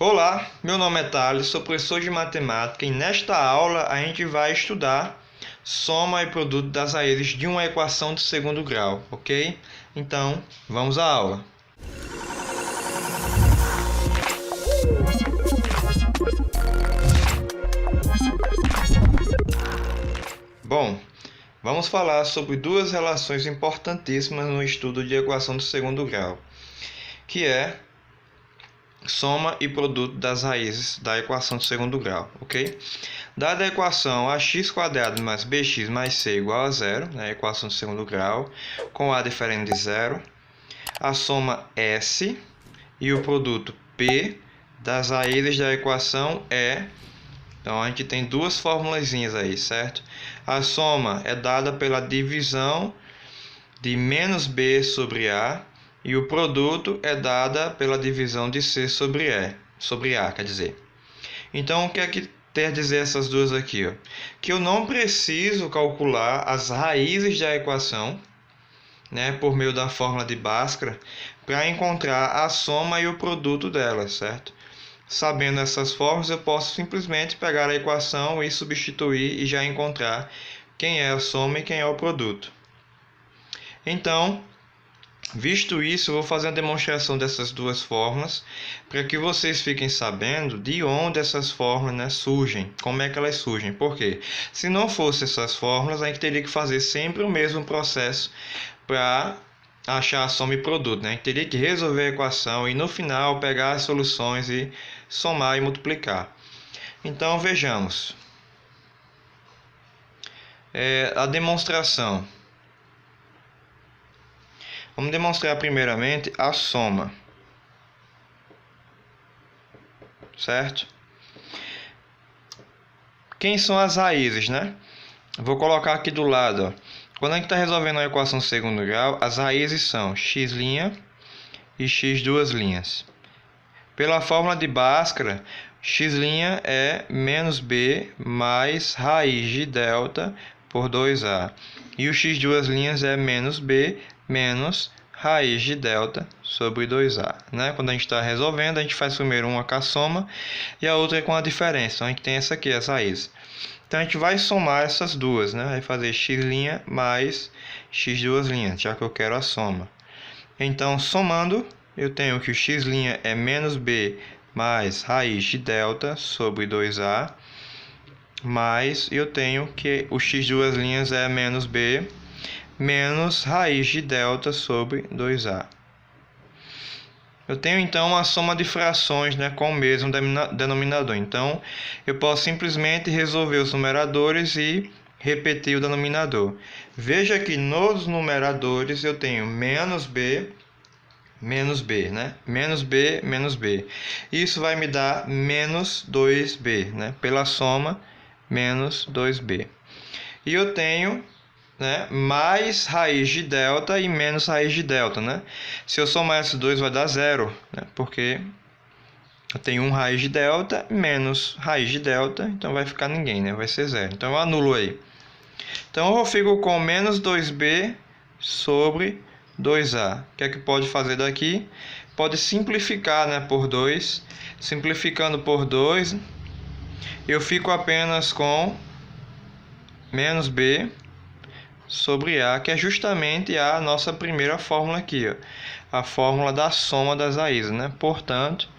Olá, meu nome é Thales, sou professor de matemática e nesta aula a gente vai estudar soma e produto das raízes de uma equação de segundo grau, ok? Então, vamos à aula. Bom, vamos falar sobre duas relações importantíssimas no estudo de equação de segundo grau, que é soma e produto das raízes da equação de segundo grau, ok? Dada a equação ax² mais bx mais c igual a zero, né, equação de segundo grau, com a diferente de zero, a soma S e o produto P das raízes da equação é... Então, a gente tem duas formulazinhas aí, certo? A soma é dada pela divisão de menos b sobre a, e o produto é dada pela divisão de C sobre A, quer dizer. Então, o que é que quer dizer essas duas aqui? Ó? Que eu não preciso calcular as raízes da equação, né, por meio da fórmula de Bhaskara, para encontrar a soma e o produto delas, certo? Sabendo essas fórmulas, eu posso simplesmente pegar a equação e substituir e já encontrar quem é a soma e quem é o produto. Então, visto isso, eu vou fazer uma demonstração dessas duas fórmulas para que vocês fiquem sabendo de onde essas fórmulas, né, surgem, como é que elas surgem. Por quê? Se não fossem essas fórmulas, a gente teria que fazer sempre o mesmo processo para achar a soma e produto, né? A gente teria que resolver a equação e no final pegar as soluções e somar e multiplicar. Então vejamos. A demonstração. Vamos demonstrar primeiramente a soma, certo? Quem são as raízes, né? Vou colocar aqui do lado, ó. Quando a gente está resolvendo uma equação de segundo grau, as raízes são x' e x². Pela fórmula de Bhaskara, x' é menos b mais raiz de delta por 2a. E o x² é menos b menos raiz de delta sobre 2a. Né? Quando a gente está resolvendo, a gente faz primeiro uma com a soma e a outra com a diferença. Então, a gente tem essa aqui, as raízes. Então, a gente vai somar essas duas, né? Vai fazer x' mais x², já que eu quero a soma. Então, somando, eu tenho que o x' é menos b mais raiz de delta sobre 2a, mais eu tenho que o x² é menos b menos raiz de delta sobre 2a. Eu tenho então uma soma de frações, né, com o mesmo denominador. Então, eu posso simplesmente resolver os numeradores e repetir o denominador. Veja que nos numeradores eu tenho menos b, né? Menos b, menos b. Isso vai me dar menos 2b, né? Pela soma, menos 2b. E eu tenho, né, mais raiz de delta e menos raiz de delta, né? Se eu somar esses dois vai dar zero, né? Porque eu tenho 1 raiz de delta menos raiz de delta, então vai ficar ninguém, né? Vai ser zero. Então eu anulo aí. Então eu fico com menos 2b sobre 2a. O que é que pode fazer daqui? Pode simplificar, né, por 2. Simplificando por 2, eu fico apenas com menos b sobre a, que é justamente a nossa primeira fórmula aqui, ó, a fórmula da soma das raízes, né? Portanto,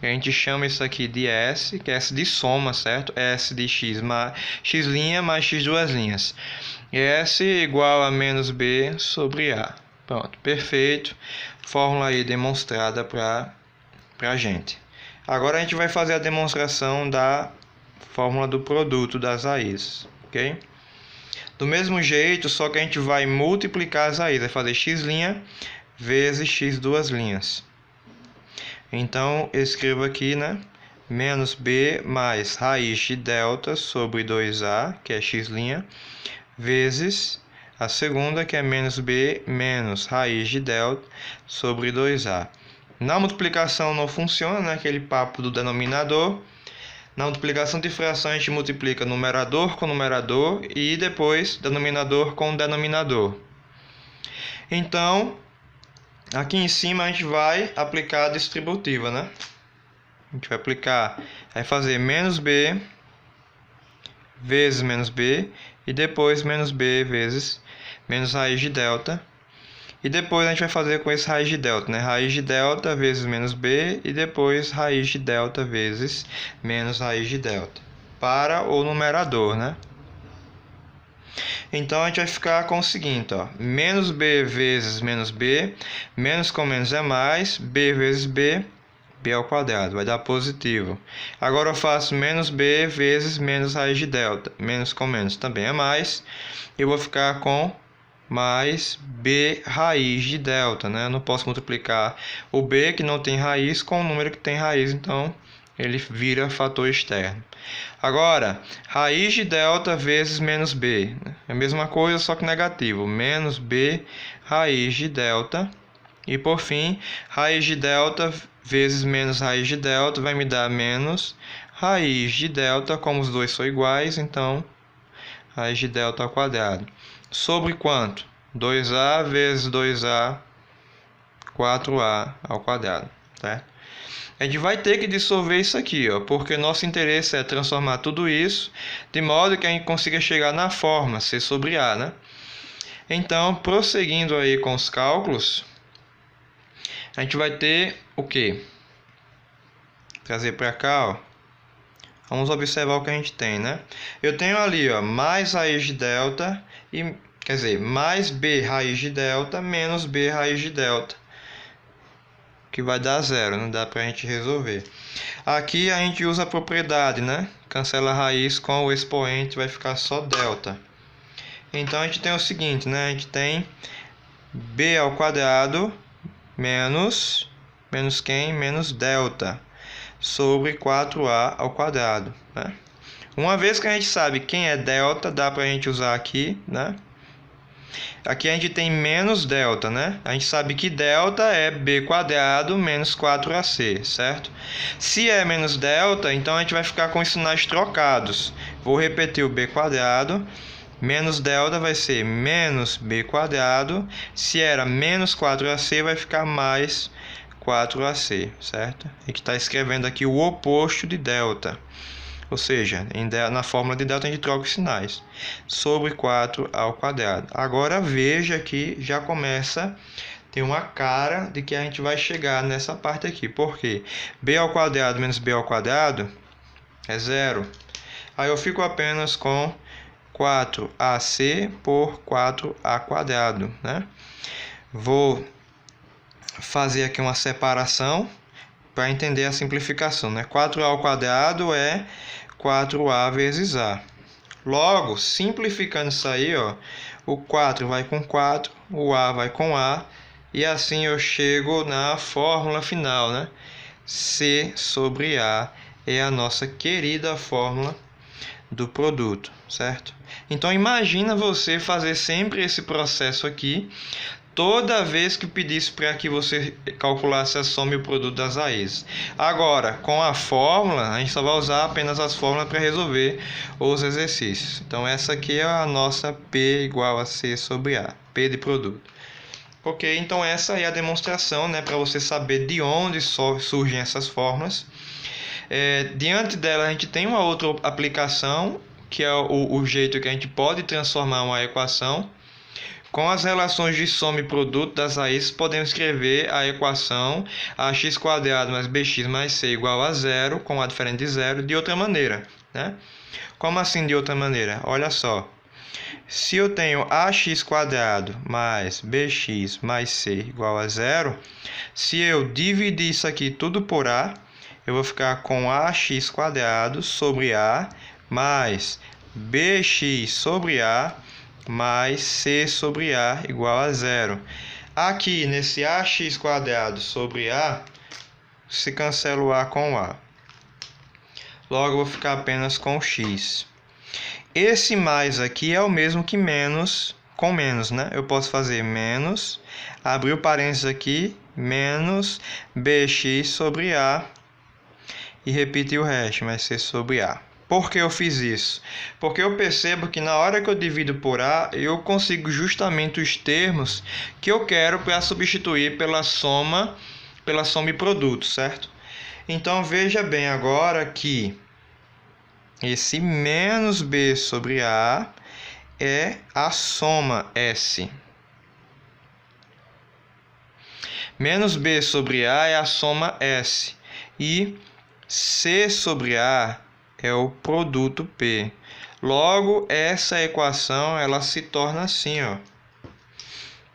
a gente chama isso aqui de S, que é S de soma, certo? S de x mais x' mais x². S igual a menos b sobre a. Pronto, perfeito. Fórmula aí demonstrada para a gente. Agora a gente vai fazer a demonstração da fórmula do produto das raízes, ok? Do mesmo jeito, só que a gente vai multiplicar as raízes, vai fazer x' vezes x². Então, eu escrevo aqui, né, menos b mais raiz de delta sobre 2a, que é x', vezes a segunda, que é menos b menos raiz de delta sobre 2a. Na multiplicação não funciona, né, aquele papo do denominador. Na multiplicação de fração, a gente multiplica numerador com numerador e depois denominador com denominador. Então, aqui em cima a gente vai aplicar a distributiva, né? A gente vai aplicar, vai fazer menos b vezes menos b, e depois menos b vezes menos raiz de delta. E depois a gente vai fazer com esse raiz de delta, né? Raiz de delta vezes menos b, e depois raiz de delta vezes menos raiz de delta, para o numerador, né? Então a gente vai ficar com o seguinte, ó, menos b vezes menos b, menos com menos é mais, b vezes b, b ao quadrado, vai dar positivo. Agora eu faço menos b vezes menos raiz de delta, menos com menos também é mais, eu vou ficar com mais b raiz de delta, né? Eu não posso multiplicar o b que não tem raiz com o número que tem raiz, então ele vira fator externo. Agora, raiz de delta vezes menos b, né? É a mesma coisa, só que negativo. Menos b raiz de delta. E por fim, raiz de delta vezes menos raiz de delta vai me dar menos raiz de delta, como os dois são iguais, então raiz de delta ao quadrado. Sobre quanto? 2a vezes 2a, 4a ao quadrado, certo? A gente vai ter que dissolver isso aqui, ó, porque nosso interesse é transformar tudo isso de modo que a gente consiga chegar na forma C sobre A, né? Então, prosseguindo aí com os cálculos, a gente vai ter o quê? Trazer para cá, ó. Vamos observar o que a gente tem, né? Eu tenho ali, ó, mais raiz de delta, e, quer dizer, mais b raiz de delta menos b raiz de delta, que vai dar zero, não dá para a gente resolver. Aqui a gente usa a propriedade, né? Cancela a raiz com o expoente, vai ficar só delta. Então a gente tem o seguinte, né? A gente tem b ao quadrado menos quem? Menos delta sobre 4a ao quadrado, né? Uma vez que a gente sabe quem é delta, dá para a gente usar aqui, né? Aqui a gente tem menos delta, né? A gente sabe que delta é b quadrado menos 4ac, certo? Se é menos delta, então a gente vai ficar com os sinais trocados. Vou repetir o b quadrado. Menos delta vai ser menos b quadrado. Se era menos 4ac, vai ficar mais 4ac, certo? A gente está escrevendo aqui o oposto de delta. Ou seja, na fórmula de delta a gente troca os sinais. Sobre 4 ao quadrado. Agora veja que já começa a ter uma cara de que a gente vai chegar nessa parte aqui. Por quê? B ao quadrado menos B ao quadrado é zero. Aí eu fico apenas com 4ac por 4a quadrado, né? Vou fazer aqui uma separação para entender a simplificação, né? 4a ao quadrado é 4a vezes a. Logo, simplificando isso aí, ó, o 4 vai com 4, o a vai com a, e assim eu chego na fórmula final, né? C sobre A é a nossa querida fórmula do produto, certo? Então imagina você fazer sempre esse processo aqui, toda vez que pedisse para que você calculasse a soma e o produto das raízes. Agora, com a fórmula, a gente só vai usar apenas as fórmulas para resolver os exercícios. Então, essa aqui é a nossa P igual a C sobre A, P de produto. Ok, então essa é a demonstração, né, para você saber de onde surgem essas fórmulas. Diante dela, a gente tem uma outra aplicação, que é o jeito que a gente pode transformar uma equação. Com as relações de soma e produto das raízes, podemos escrever a equação ax² mais bx mais c igual a zero, com a diferente de zero, de outra maneira, né? Como assim de outra maneira? Olha só. Se eu tenho ax² mais bx mais c igual a zero, se eu dividir isso aqui tudo por a, eu vou ficar com ax² sobre a mais bx sobre a mais c sobre a igual a zero. Aqui, nesse ax² sobre a, se cancela o a com o a. Logo, eu vou ficar apenas com x. Esse mais aqui é o mesmo que menos com menos, né? Eu posso fazer menos, abrir o parênteses aqui, menos bx sobre a, e repetir o resto, mais c sobre a. Por que eu fiz isso? Porque eu percebo que na hora que eu divido por A, eu consigo justamente os termos que eu quero para substituir pela soma e produto, certo? Então veja bem agora que esse menos B sobre A é a soma S. Menos B sobre A é a soma S. E C sobre A é o produto P. Logo, essa equação ela se torna assim, ó.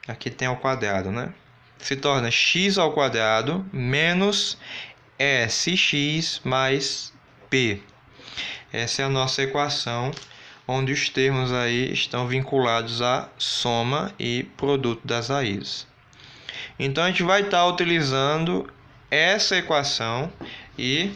Aqui tem ao quadrado, né? Se torna x ao quadrado menos SX mais P. Essa é a nossa equação, onde os termos aí estão vinculados à soma e produto das raízes. Então, a gente vai estar utilizando essa equação e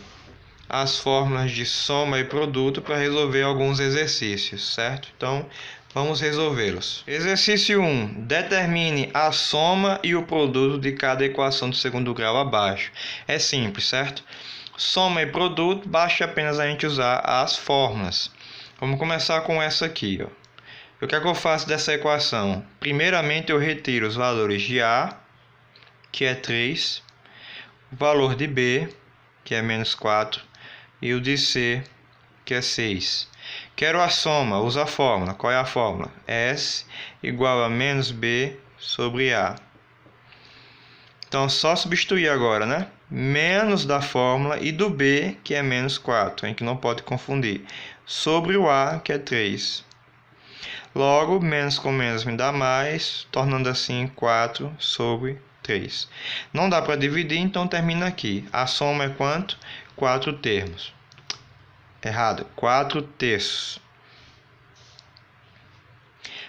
as fórmulas de soma e produto para resolver alguns exercícios, certo? Então, vamos resolvê-los. Exercício 1. Determine a soma e o produto de cada equação do segundo grau abaixo. É simples, certo? Soma e produto, basta apenas a gente usar as fórmulas. Vamos começar com essa aqui, ó. O que é que eu faço dessa equação? Primeiramente, eu retiro os valores de A, que é 3, o valor de B, que é menos 4, e o de C, que é 6. Quero a soma, usa a fórmula. Qual é a fórmula? S igual a menos B sobre A. Então, só substituir agora, né? Menos da fórmula e do B, que é menos 4. A gente não pode confundir. Sobre o A, que é 3. Logo, menos com menos me dá mais, tornando assim 4 sobre 3. Não dá para dividir, então termina aqui. A soma é quanto? 4 termos. Errado, 4 terços.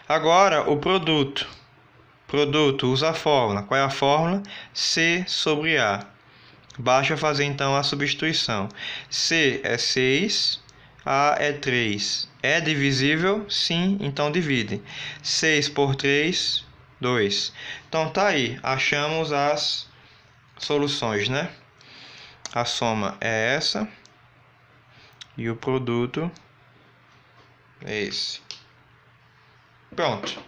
Agora, o produto. Produto, usa a fórmula. Qual é a fórmula? C sobre A. Basta fazer, então, a substituição. C é 6, A é 3. É divisível? Sim, então divide. 6 por 3, 2. Então, tá aí. Achamos as soluções, né? A soma é essa. E o produto é esse. Pronto.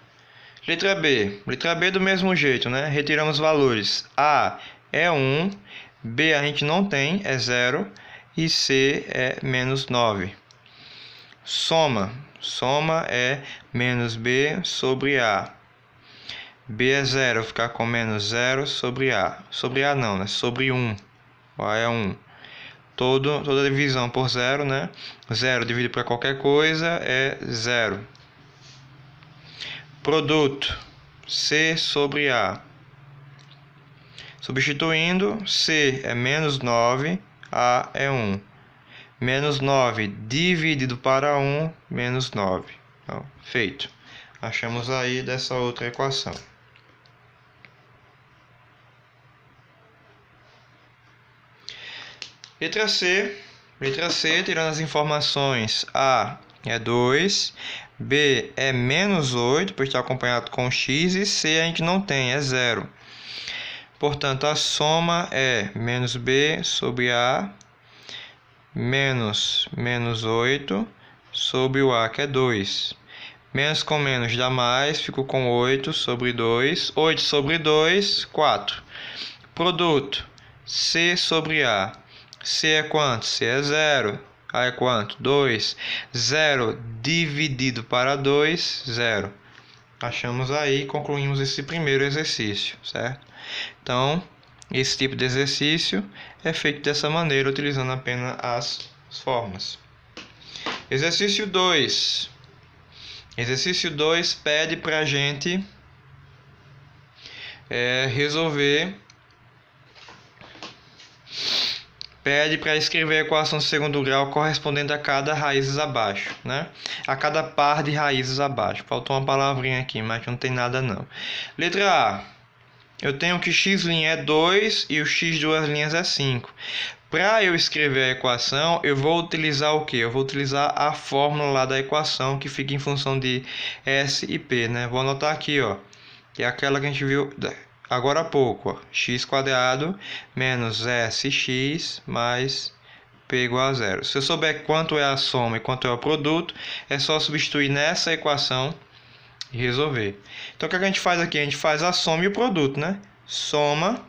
Letra B. Letra B do mesmo jeito, né? Retiramos valores. A é 1. B a gente não tem, é 0. E C é menos 9. Soma. Soma é menos B sobre A. B é 0, vou ficar com menos 0 sobre A. Sobre A não, né? Sobre 1. A é 1. Toda divisão por 0, né? 0 dividido para qualquer coisa é 0. Produto. C sobre A. Substituindo, C é menos 9, A é 1. Menos 9 dividido para 1, menos 9. Então, feito. Achamos aí dessa outra equação. Letra C. Letra C, tirando as informações, A é 2, B é menos 8, pois está acompanhado com x, e C a gente não tem, é 0. Portanto, a soma é menos B sobre A, menos 8 sobre o A, que é 2. Menos com menos dá mais, fico com 8 sobre 2. 8 sobre 2, 4. Produto, C sobre A. C é quanto? C é 0. A é quanto? 2. 0 dividido para 2, 0. Achamos aí, concluímos esse primeiro exercício, certo? Então, esse tipo de exercício é feito dessa maneira, utilizando apenas as fórmulas. Exercício 2. Exercício 2 pede para a gente resolver... Pede para escrever a equação de segundo grau correspondente a cada raízes abaixo, né? A cada par de raízes abaixo. Faltou uma palavrinha aqui, mas não tem nada não. Letra A. Eu tenho que x' é 2 e o x duas linhas é 5. Para eu escrever a equação, eu vou utilizar o quê? Eu vou utilizar a fórmula lá da equação, que fica em função de S e P, né? Vou anotar aqui, ó, que é aquela que a gente viu agora há pouco, ó, x² menos sx mais p igual a 0. Se eu souber quanto é a soma e quanto é o produto, é só substituir nessa equação e resolver. Então, o que a gente faz aqui? A gente faz a soma e o produto, né? Soma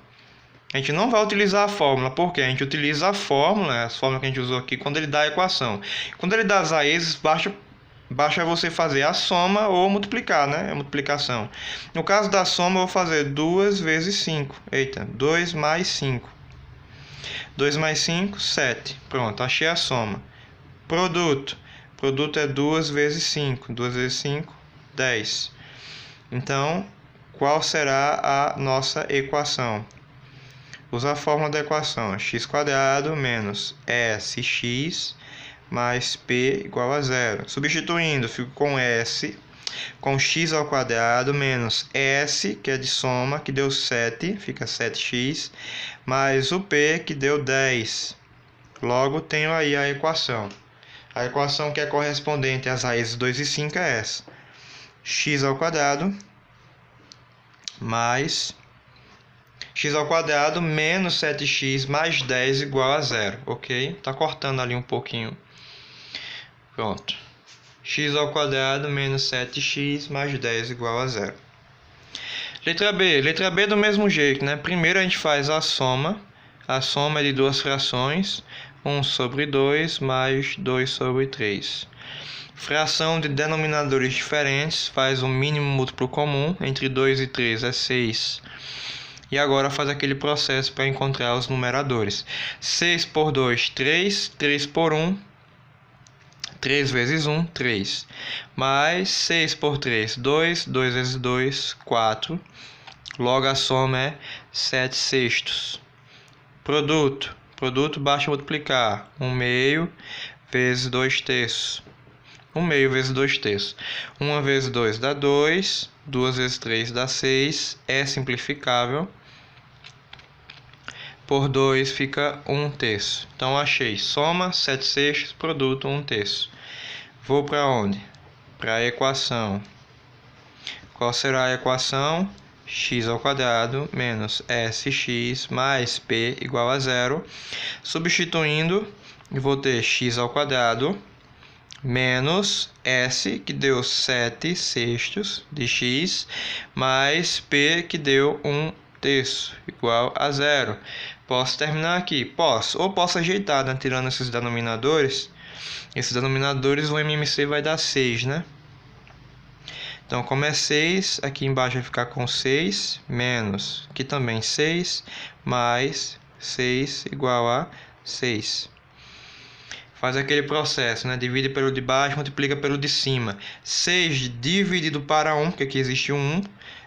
A gente não vai utilizar a fórmula, porque a gente utiliza a fórmula que a gente usou aqui, quando ele dá a equação. Quando ele dá as raízes, basta você fazer a soma ou multiplicar, né? A multiplicação. No caso da soma, eu vou fazer 2 vezes 5. Eita, 2 mais 5. 2 mais 5, 7. Pronto, achei a soma. Produto. Produto é 2 vezes 5. 2 vezes 5, 10. Então, qual será a nossa equação? Usa a fórmula da equação. X² menos SX mais P igual a 0. Substituindo, fico com S, com x² menos S, que é de soma, que deu 7, fica 7x, mais o P, que deu 10. Logo, tenho aí a equação. A equação que é correspondente às raízes 2 e 5 é essa. X² mais x² menos 7x mais 10 igual a 0, ok? Tá cortando ali um pouquinho. Pronto. x² menos 7x mais 10 igual a 0. Letra B. Letra B do mesmo jeito, né? Primeiro a gente faz a soma. A soma é de duas frações. 1 sobre 2 mais 2 sobre 3. Fração de denominadores diferentes. Faz um mínimo múltiplo comum. Entre 2 e 3 é 6. E agora faz aquele processo para encontrar os numeradores. 6 por 2, 3. 3 por 1, 3 vezes 1, 3. Mais 6 por 3, 2. 2 vezes 2, 4. Logo a soma é 7 sextos. Produto. Produto basta multiplicar. 1 meio vezes 2 terços. 1 meio vezes 2 terços. 1 vezes 2 dá 2. 2 vezes 3 dá 6. É simplificável. Por 2 fica 1 terço. Então, achei soma, 7 sextos, produto, 1 terço. Vou para onde? Para a equação. Qual será a equação? X² menos SX mais P igual a 0. Substituindo, eu vou ter x² menos S, que deu 7 sextos de x, mais P, que deu 1 terço, igual a 0. Posso terminar aqui? Posso. Ou posso ajeitar, né? Tirando esses denominadores. Esses denominadores, o MMC vai dar 6, né? Então, como é 6, aqui embaixo vai ficar com 6, menos, aqui também 6, mais 6 igual a 6. Faz aquele processo, né? Divide pelo de baixo, multiplica pelo de cima. 6 dividido para 1, porque aqui existe um 1,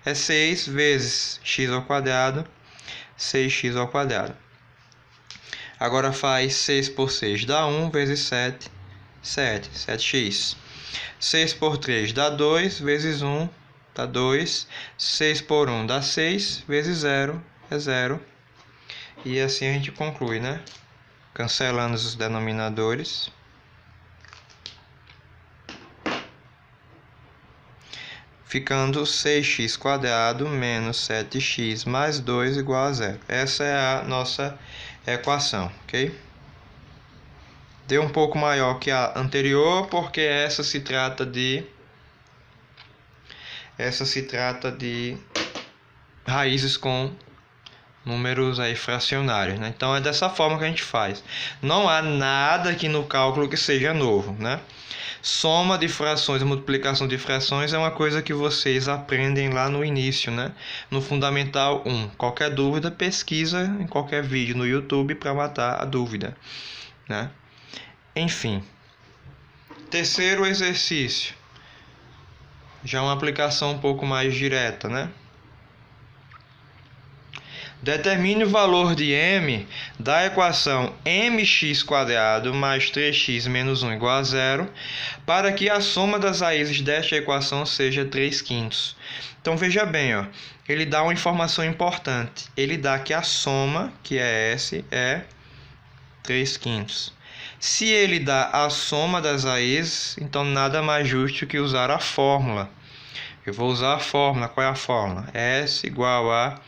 é 6 vezes x², 6x². Agora faz 6 por 6 dá 1, vezes 7, 7x. 6 por 3 dá 2, vezes 1 dá 2. 6 por 1 dá 6, vezes 0 é 0. E assim a gente conclui, né? Cancelando os denominadores. Ficando 6x² menos 7x mais 2 igual a 0. Essa é a nossa equação, ok? Deu um pouco maior que a anterior, porque essa se trata de raízes com números aí fracionários, né? Então é dessa forma que a gente faz. Não há nada aqui no cálculo que seja novo, né? Soma de frações e multiplicação de frações é uma coisa que vocês aprendem lá no início, né? No Fundamental 1. Qualquer dúvida, pesquisa em qualquer vídeo no YouTube para matar a dúvida, né? Enfim. Terceiro exercício. Já uma aplicação um pouco mais direta, né? Determine o valor de m da equação mx² mais 3x menos 1 igual a 0 para que a soma das raízes desta equação seja 3/5. Então, veja bem, ó, ele dá uma informação importante. Ele dá que a soma, que é S, é 3/5. Se ele dá a soma das raízes, então nada mais justo que usar a fórmula. Eu vou usar a fórmula. Qual é a fórmula? S igual a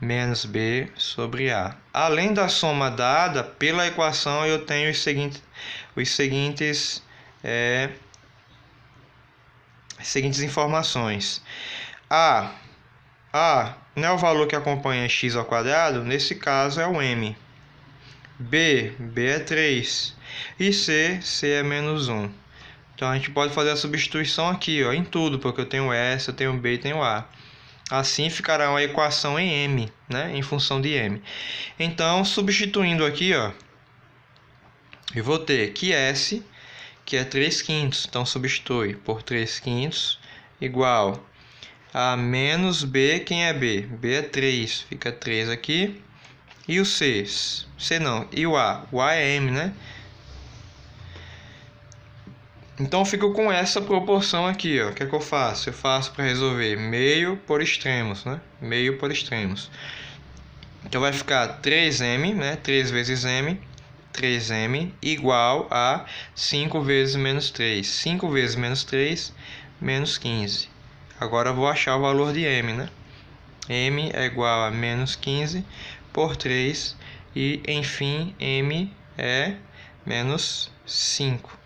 menos B sobre A. Além da soma dada pela equação, eu tenho as seguintes informações. A A não é o valor que acompanha x ao quadrado, nesse caso é o m. B é 3. E C é menos 1. Então a gente pode fazer a substituição aqui, ó, em tudo, porque eu tenho S, eu tenho B e tenho A. Assim ficará uma equação em m, né, em função de m. Então, substituindo aqui, ó, eu vou ter que S, que é 3/5. Então, substitui por 3/5 igual a menos B. Quem é B? B é 3. Fica 3 aqui. E o C? C não. E o A? O A é M, né? Então, eu fico com essa proporção aqui, ó. O que é que eu faço? Eu faço para resolver meio por extremos, né? Meio por extremos. Então, vai ficar 3m, né? 3 vezes m. 3m igual a 5 vezes menos 3. 5 vezes menos 3, menos 15. Agora, eu vou achar o valor de m, né? M é igual a menos 15 por 3. E, enfim, m é menos 5.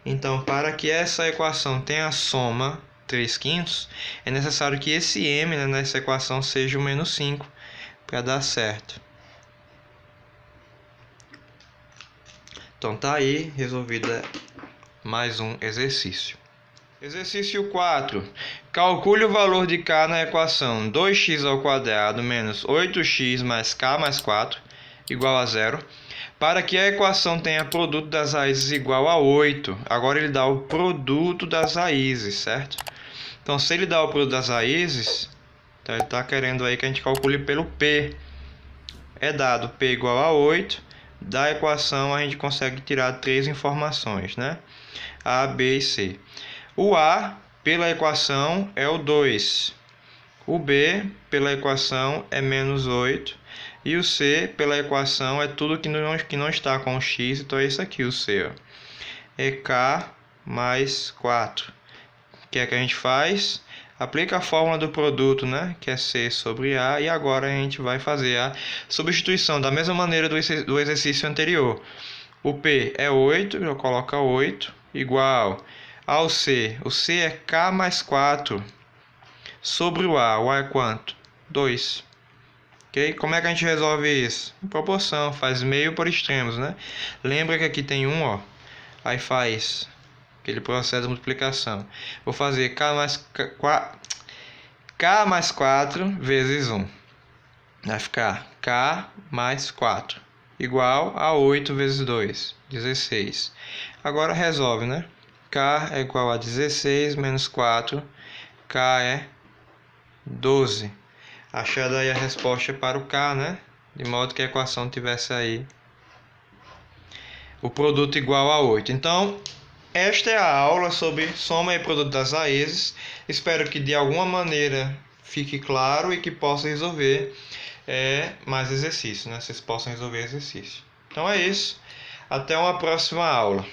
Então, para que essa equação tenha a soma 3/5, é necessário que esse m, né, nessa equação seja o menos 5 para dar certo. Então, tá aí resolvida mais um exercício. Exercício 4. Calcule o valor de k na equação 2x ao quadrado menos 8x mais k mais 4 igual a 0. Para que a equação tenha produto das raízes igual a 8. Agora ele dá o produto das raízes, certo? Então, se ele dá o produto das raízes, então ele está querendo aí que a gente calcule pelo P. É dado P igual a 8. Da equação a gente consegue tirar 3 informações, né? A, B e C. O A, pela equação, é o 2. O B, pela equação, é menos 8. E o C, pela equação, é tudo que não está com o x. Então, é isso aqui, o C. Ó. É K mais 4. O que é que a gente faz? Aplica a fórmula do produto, né? Que é C sobre A. E agora a gente vai fazer a substituição da mesma maneira do exercício anterior. O P é 8, eu coloco 8, igual ao C. O C é K mais 4 sobre o A. O A é quanto? 2. Okay? Como é que a gente resolve isso? Em proporção, faz meio por extremos, né? Lembra que aqui tem 1, ó. Aí faz aquele processo de multiplicação. Vou fazer K mais 4 vezes 1. Vai ficar K mais 4 igual a 8 vezes 2, 16. Agora resolve, né? K é igual a 16 menos 4. K é 12. Achando aí a resposta para o K, né? De modo que a equação tivesse aí o produto igual a 8. Então, esta é a aula sobre soma e produto das raízes. Espero que de alguma maneira fique claro e que possa resolver mais exercícios, né? Vocês possam resolver exercício. Então é isso. Até uma próxima aula.